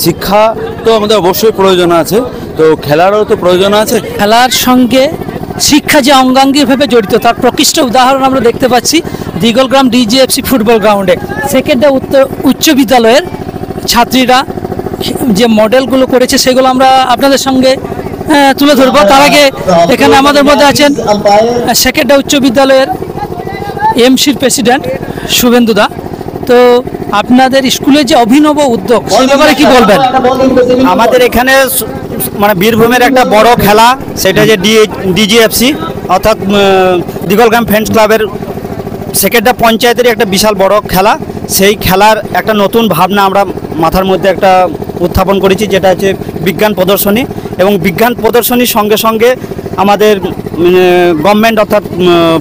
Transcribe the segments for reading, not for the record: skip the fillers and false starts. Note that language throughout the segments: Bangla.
শিক্ষা তো আমাদের অবশ্যই প্রয়োজন আছে, তো খেলারও তো প্রয়োজন আছে। খেলার সঙ্গে শিক্ষা যে অঙ্গাঙ্গিভাবে জড়িত তার প্রকৃষ্ট উদাহরণ আমরা দেখতে পাচ্ছি দিগলগ্রাম ডিজিএফসি ফুটবল গ্রাউন্ডে। সেকেন্ডে উচ্চ বিদ্যালয়ের ছাত্রীরা যে মডেলগুলো করেছে সেগুলো আমরা আপনাদের সঙ্গে তুলে ধরবো। তার আগে এখানে আমাদের মধ্যে আছেন সেকেন্ডে উচ্চ বিদ্যালয়ের এমসির প্রেসিডেন্ট শুভেন্দু দা। তো আপনাদের স্কুলের যে অভিনব উদ্যোগ সেই ব্যাপারে কি বলবেন? আমাদের এখানে মানে বীরভূমের একটা বড় খেলা, সেটা যে ডিজিএফসি অর্থাৎ দিগলগ্রাম ফ্রেন্ডস ক্লাবের সেকেন্ডটা পঞ্চায়েতের একটা বিশাল বড় খেলা। সেই খেলার একটা নতুন ভাবনা আমরা মাথার মধ্যে একটা উত্থাপন করেছি, যেটা হচ্ছে বিজ্ঞান প্রদর্শনী। এবং বিজ্ঞান প্রদর্শনীর সঙ্গে সঙ্গে আমাদের গভর্নমেন্ট অর্থাৎ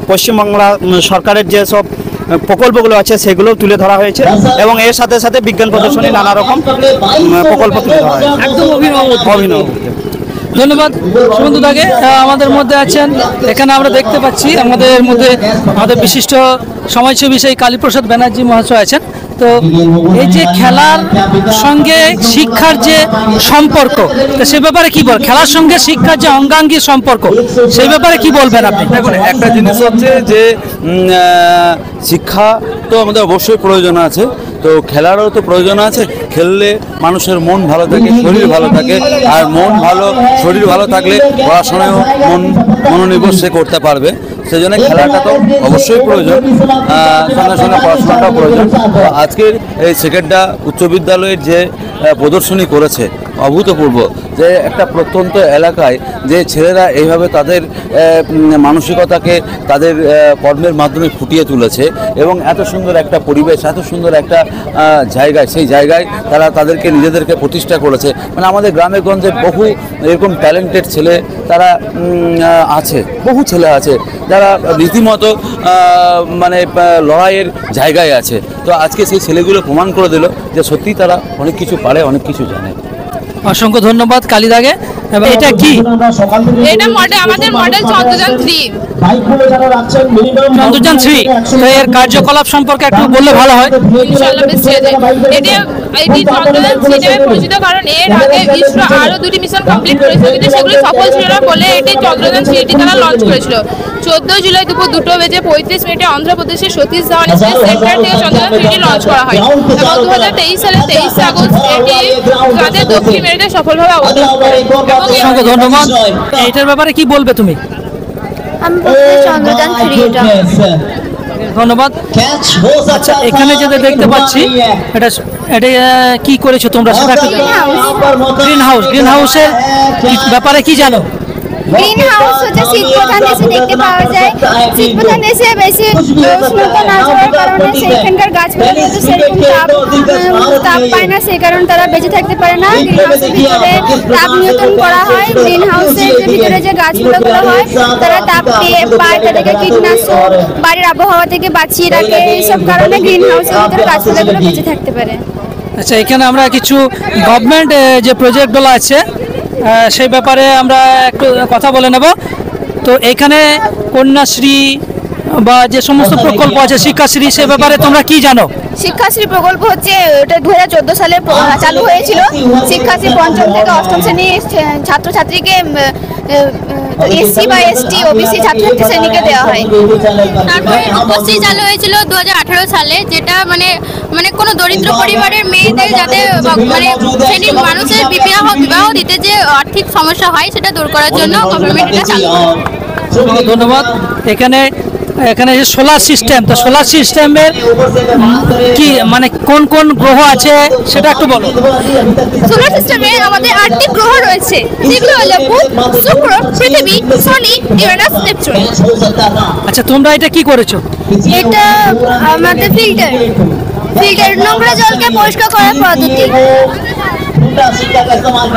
পশ্চিমবাংলা সরকারের যেসব প্রকল্পগুলো আছে সেগুলো তুলে ধরা হয়েছে, এবং এর সাথে সাথে বিজ্ঞান প্রদর্শনী নানা রকম প্রকল্প তুলে ধরা হয়েছে। একদম অভিনব। ধন্যবাদ শুভেন্দু দাকে। আমাদের মধ্যে আছেন, এখানে আমরা দেখতে পাচ্ছি আমাদের বিশিষ্ট সমাজসেবী সেই কালীপ্রসাদ ব্যানার্জি মহাশয় আছেন। তো এই যে খেলার সঙ্গে শিক্ষার যে সম্পর্ক, সে ব্যাপারে কি বল? খেলার সঙ্গে শিক্ষার যে অঙ্গাঙ্গী সম্পর্ক সেই ব্যাপারে কি বলবেন আপনি? দেখুন, একটা জিনিস হচ্ছে যে শিক্ষা তো আমাদের অবশ্যই প্রয়োজন আছে, তো খেলারও তো প্রয়োজন আছে। খেললে মানুষের মন ভালো থাকে, শরীর ভালো থাকে, আর মন ভালো শরীর ভালো থাকলে পড়াশোনায়ও মনোনিবেশ সে করতে পারবে। সেই জন্য খেলাটা তো অবশ্যই প্রয়োজন, সঙ্গে সঙ্গে পড়াশোনাটাও প্রয়োজন। আজকের এই সেকেন্ডটা উচ্চ বিদ্যালয়ের যে প্রদর্শনী করেছে অভূতপূর্ব, যে একটা প্রত্যন্ত এলাকায় যে ছেলেরা এইভাবে তাদের মানসিকতাকে তাদের কর্মের মাধ্যমে ফুটিয়ে তুলেছে, এবং এত সুন্দর একটা পরিবেশ, এত সুন্দর একটা জায়গায়, সেই জায়গায় তারা তাদেরকে নিজেদেরকে প্রতিষ্ঠা করেছে। মানে আমাদের গ্রামে গঞ্জে বহু এরকম ট্যালেন্টেড ছেলে তারা আছে, বহু ছেলে আছে যারা রীতিমতো মানে লড়াইয়ের জায়গায় আছে। তো আজকে সেই ছেলেগুলো প্রমাণ করে দিল যে সত্যিই তারা অনেক কিছু পারে, অনেক কিছু জানে। অসংখ্য ধন্যবাদ কালিদাকে। এটা কি? এটা আমাদের মডেল চন্দ্রযান 3। চন্দ্রযান 3, তো এর কার্যকলাপ সম্পর্কে একটু বললে ভালো হয়। ইনশাআল্লাহ এটি চন্দ্রযান 3 নামে পরিচিত, কারণ এর আগে ইসরো আরো 2টি মিশন কমপ্লিট করেছিল, কিন্তু সেগুলো সফল ছিল না বলে এটি চন্দ্রযান 3টি তারা লঞ্চ করেছিল। 14 জুলাই দুপুর 2:35 অন্ধ্রপ্রদেশের সতীশ ধাওয়ান স্পেস সেন্টার থেকে চন্দ্রযান 3টি লঞ্চ করা হয়, এবং 2023 সালের 23 আগস্ট এটি তাদের দক্ষিণ মেরুতে সফলভাবে অবতরণ করে। অসংখ্য ধন্যবাদ। এইটার ব্যাপারে কি বলবে তুমি? আমি চন্দ্রযান 3 এটা। ধন্যবাদ। আচ্ছা, এখানে যেটা দেখতে পাচ্ছি এটা কি করেছো তোমরা? সেটা গ্রিন হাউসের ব্যাপারে কি জানো? গ্রিন হাউস হচ্ছে শীত প্রধান দেশে দেখতে পাওয়া যায়। শীত প্রধান দেশে বেশি উষ্ণতা না যাওয়ার কারণে সেখানকার গাছগুলো কিন্তু সেরকম তাপ পায় না, সেই কারণে তারা বেঁচে থাকতে পারে না। গ্রিন হাউসের ভিতরে তাপ নিয়ন্ত্রণ করা হয়। গ্রিন হাউসের ভিতরে যে গাছগুলো হয় তারা তাপ পায়, তাদেরকে কীটনাশক, বাড়ির আবহাওয়া থেকে বাঁচিয়ে রাখে। এইসব কারণে গ্রিন হাউসের ভিতরে গাছপালাগুলো বেঁচে থাকতে পারে। আচ্ছা, এখানে আমরা কিছু গভর্নমেন্ট যে প্রজেক্টগুলো আছে সেই ব্যাপারে আমরা একটু কথা বলে নেব। তো এখানে কন্যাশ্রী বা যে সমস্ত প্রকল্প আছে, শিক্ষাশ্রী, সে ব্যাপারে তোমরা কি জানো? শিক্ষাশ্রী প্রকল্প হচ্ছে এটা 2014 সালে চালু হয়েছিল। শিক্ষাশ্রী পঞ্চম থেকে অষ্টম শ্রেণীর ছাত্রছাত্রীকে এসসি বা এসটি ওবিসি ছাত্রছাত্রী শ্রেণীকে দেওয়া হয়। তারপরে রূপশ্রী চালু হয়েছিল 2018 সালে, যেটা মানে কোনো দরিদ্র পরিবারের মেয়েদের যাতে মানে শ্রেণীর মানুষের বিবাহ দিতে যে আর্থিক সমস্যা হয় সেটা দূর করার জন্য গভর্নমেন্ট এটা চালু করে। ধন্যবাদ। এখানে যে সোলার সিস্টেম, তো সোলার সিস্টেমের কি মানে কোন কোন গ্রহ আছে সেটা একটু বলো। সোলার সিস্টেমে আমাদের 8টি গ্রহ রয়েছে, যেগুলো হলো বুধ, শুক্র, পৃথিবী, শনি, ইউরেনাস, নেপচুন। আচ্ছা, তোমরা এটা কি করেছো? এটা আমাদের ফিল্টার নোংরা জলকে পরিষ্কার করার পদ্ধতি।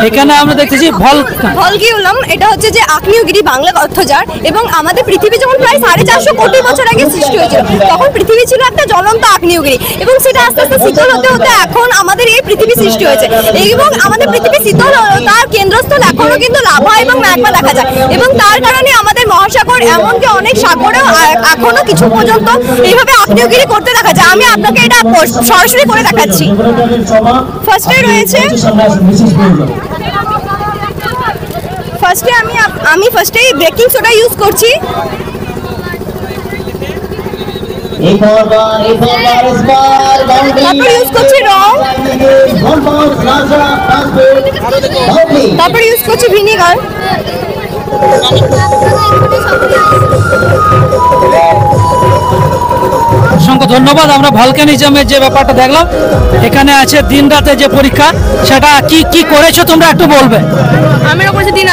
এখানে আমরা দেখতেছি ভলগিউলাম, এটা হচ্ছে যে আগ্নেয়গিরি বাংলা অর্থজার, এবং আমাদের পৃথিবী যখন প্রায় 450 কোটি বছর আগে সৃষ্টি হয়েছিল তখন পৃথিবী ছিল একটা জ্বলন্ত আগ্নেয়গিরি, এবং সেটা আস্তে আস্তে শীতল হতে হতে এখন আমাদের এই পৃথিবী সৃষ্টি হয়েছে। এবং আমাদের পৃথিবী শীতল তার কেন্দ্রস্থল এখনো কিন্তু লাভা এবং ম্যাগমা দেখা যায়, এবং তার কারণে আমাদের মহাসাগর এমনকি অনেক সাগরেও এখনো কিছু পর্যন্ত এইভাবে আগ্নেয়গিরি করতে দেখা যায়। আমি আপনাকে এটা সরাসরি করে দেখাচ্ছি। ফার্স্টে রয়েছে ফার্স্টে আমি ফার্স্টেই বেকিং সোডা ইউজ করছি। তারপর ইউজ করছি রং, তারপর ইউজ করছি ভিনিগার। অসংখ্য ধন্যবাদ। আমরা ভলকানিজমের যে ব্যাপারটা দেখলাম, এখানে আছে দিন রাতে যে পরীক্ষা, সেটা কি কি করেছো তোমরা একটু বলবে? আমরা করেছি দিন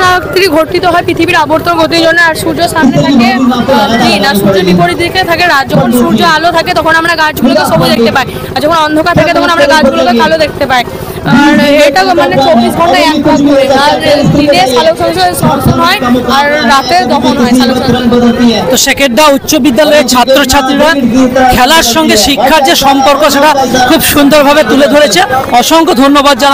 রাত্রি ঘটিত হয় পৃথিবীর আবর্তন গতির জন্য। আর সূর্য সামনে থাকে দিন, আর সূর্যের বিপরীত দিকে থাকে রাত। যখন সূর্য আলো থাকে তখন আমরা গাছগুলোকে সবুজ দেখতে পাই, আর যখন অন্ধকার থাকে তখন আমরা গাছগুলোকে কালো দেখতে পাই। আর এটা মানে 24 ঘন্টায় এক ভাগ করে, আর দিনে সালোক সংশ্লেষণ হয় আর রাতে দহন হয় সালোক সংশ্লেষণ। তো সেকেন্ডা উচ্চ বিদ্যালয়ের ছাত্রছাত্রীরা খেলার সঙ্গে শিক্ষার যে সম্পর্ক সেটা খুব সুন্দরভাবে তুলে ধরেছে। অসংখ্য ধন্যবাদ জানাই।